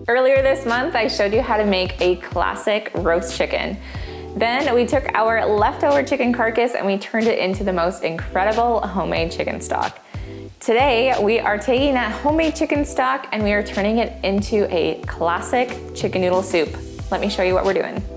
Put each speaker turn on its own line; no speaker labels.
Earlier this month, I showed you how to make a classic roast chicken. Then we took our leftover chicken carcass and we turned it into the most incredible homemade chicken stock. Today, we are taking that homemade chicken stock and we are turning it into a classic chicken noodle soup. Let me show you what we're doing.